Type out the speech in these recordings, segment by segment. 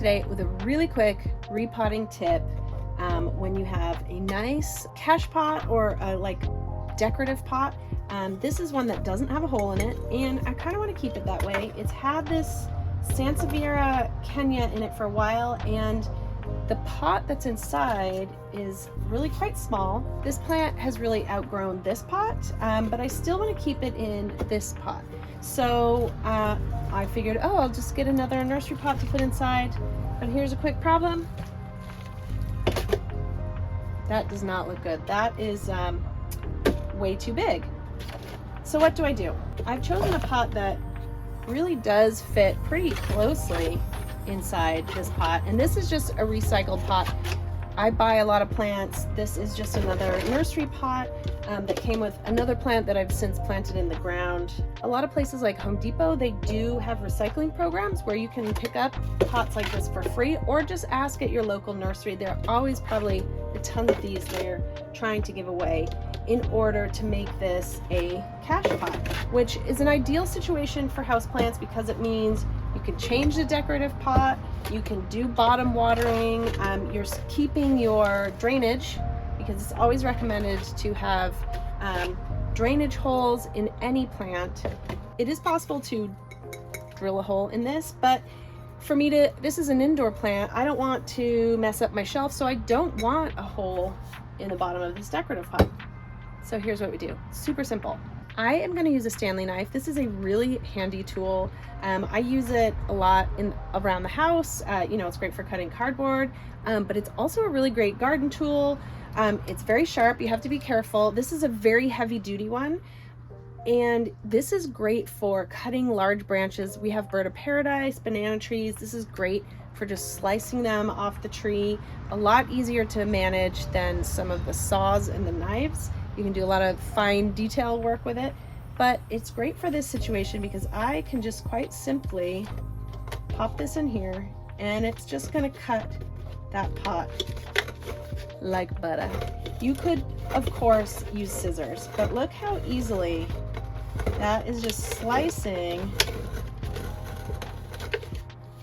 today with a really quick repotting tip. When you have a nice cache pot or a decorative pot, this is one that doesn't have a hole in it, and I kind of want to keep it that way. It's had this Sansevieria Kenya in it for a while, and the pot that's inside is really quite small. This plant has really outgrown this pot, but I still want to keep it in this pot. So I figured, oh, I'll just get another nursery pot to put inside. But here's a quick problem. That does not look good. That is way too big. So what do? I've chosen a pot that really does fit pretty closely inside this pot, and this is just a recycled pot. I buy a lot of plants. This is just another nursery pot that came with another plant that I've since planted in the ground. A lot of places like Home Depot, they do have recycling programs where you can pick up pots like this for free, or just ask at your local nursery. There are always probably a ton of these they're trying to give away in order to make this a cache pot, which is an ideal situation for houseplants because it means you can change the decorative pot, you can do bottom watering, you're keeping your drainage, because it's always recommended to have drainage holes in any plant. It is possible to drill a hole in this, but for me this is an indoor plant, I don't want to mess up my shelf, so I don't want a hole in the bottom of this decorative pot. So here's what we do. Super simple. I am going to use a Stanley knife. This is a really handy tool. I use it a lot around the house. It's great for cutting cardboard, but it's also a really great garden tool. It's very sharp. You have to be careful. This is a very heavy duty one, and this is great for cutting large branches. We have bird of paradise, banana trees. This is great for just slicing them off the tree. A lot easier to manage than some of the saws and the knives. You can do a lot of fine detail work with it, but it's great for this situation because I can just quite simply pop this in here, and it's just gonna cut that pot like butter. You could, of course, use scissors, but look how easily that is just slicing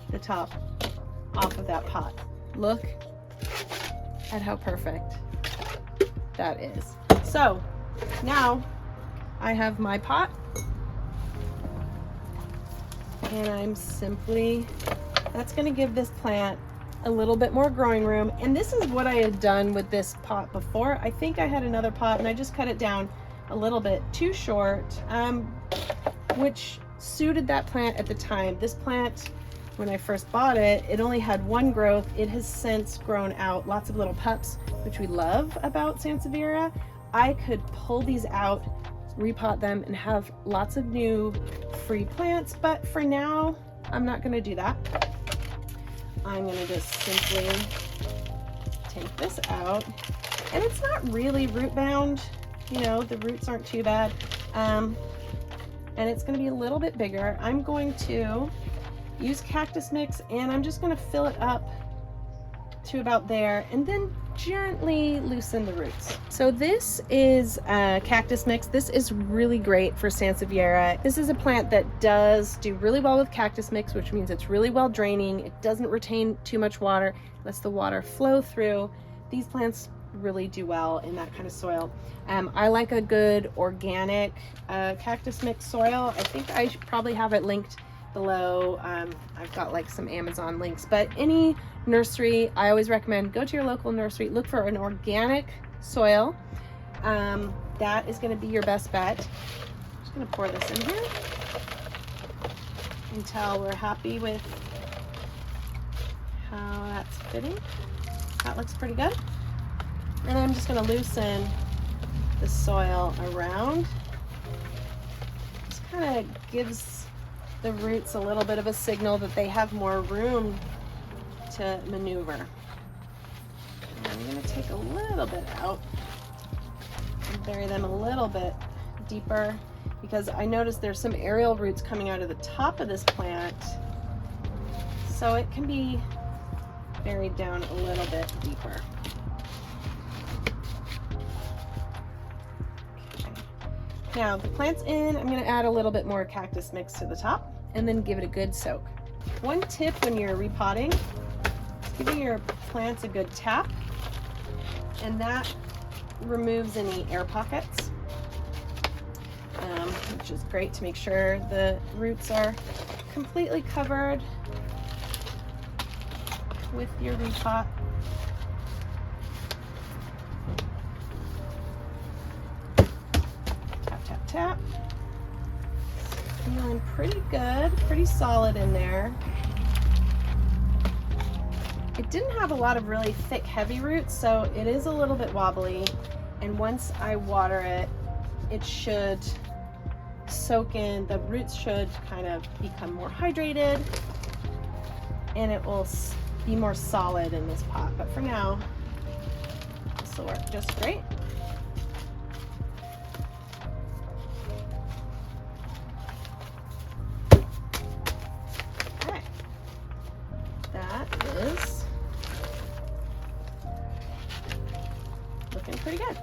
the top off of that pot. Look at how perfect that is. So now I have my pot, and that's going to give this plant a little bit more growing room. And this is what I had done with this pot before. I think I had another pot and I just cut it down a little bit too short, which suited that plant at the time. This plant, when I first bought it, it only had one growth. It has since grown out lots of little pups, which we love about Sansevieria. I could pull these out, repot them, and have lots of new free plants, but for now, I'm not gonna do that. I'm gonna just simply take this out, and it's not really root bound. The roots aren't too bad, and it's gonna be a little bit bigger. I'm going to use cactus mix, and I'm just gonna fill it up to about there, and then gently loosen the roots. So this is cactus mix. This is really great for Sansevieria. This is a plant that does do really well with cactus mix, which means it's really well draining. It doesn't retain too much water, lets the water flow through. These plants really do well in that kind of soil. I like a good organic cactus mix soil. I think I should probably have it linked below. I've got some Amazon links, but any nursery, I always recommend go to your local nursery, look for an organic soil. That is going to be your best bet. I'm just going to pour this in here until we're happy with how that's fitting. That looks pretty good. And I'm just going to loosen the soil around. Just kind of gives the roots a little bit of a signal that they have more room to maneuver. And I'm going to take a little bit out and bury them a little bit deeper, because I noticed there's some aerial roots coming out of the top of this plant, so it can be buried down a little bit deeper. Okay. Now the plant's in, I'm going to add a little bit more cactus mix to the top and then give it a good soak. One tip when you're repotting giving your plants a good tap, and that removes any air pockets, which is great to make sure the roots are completely covered with your repot. Tap, tap, tap. Feeling pretty good, pretty solid in there. It didn't have a lot of really thick, heavy roots, so it is a little bit wobbly. And once I water it, it should soak in, the roots should kind of become more hydrated, and it will be more solid in this pot. But for now, this will work just great. Okay, that is looking pretty good.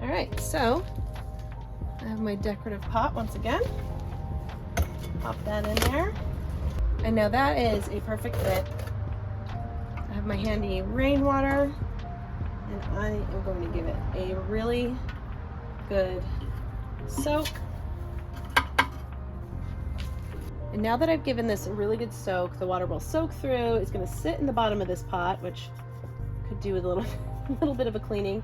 All right, so I have my decorative pot once again. Pop that in there. And now that is a perfect fit. I have my handy rainwater, and I am going to give it a really good soak. And now that I've given this a really good soak, the water will soak through. It's going to sit in the bottom of this pot, which could do with a little bit of a cleaning.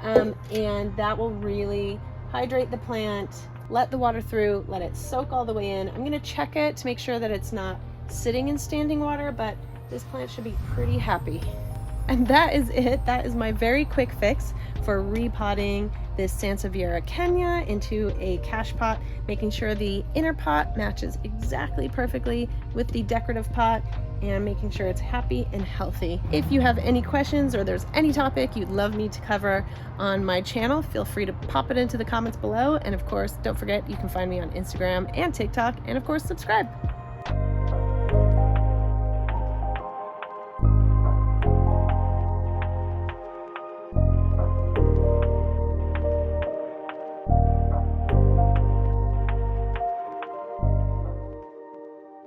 And that will really hydrate the plant, let the water through, let it soak all the way in. I'm going to check it to make sure that it's not sitting in standing water, but this plant should be pretty happy. And that is it. That is my very quick fix for repotting this Sansevieria Kenya into a cash pot, making sure the inner pot matches exactly perfectly with the decorative pot, and making sure it's happy and healthy. If you have any questions or there's any topic you'd love me to cover on my channel, feel free to pop it into the comments below. And of course, don't forget, you can find me on Instagram and TikTok, and of course, subscribe.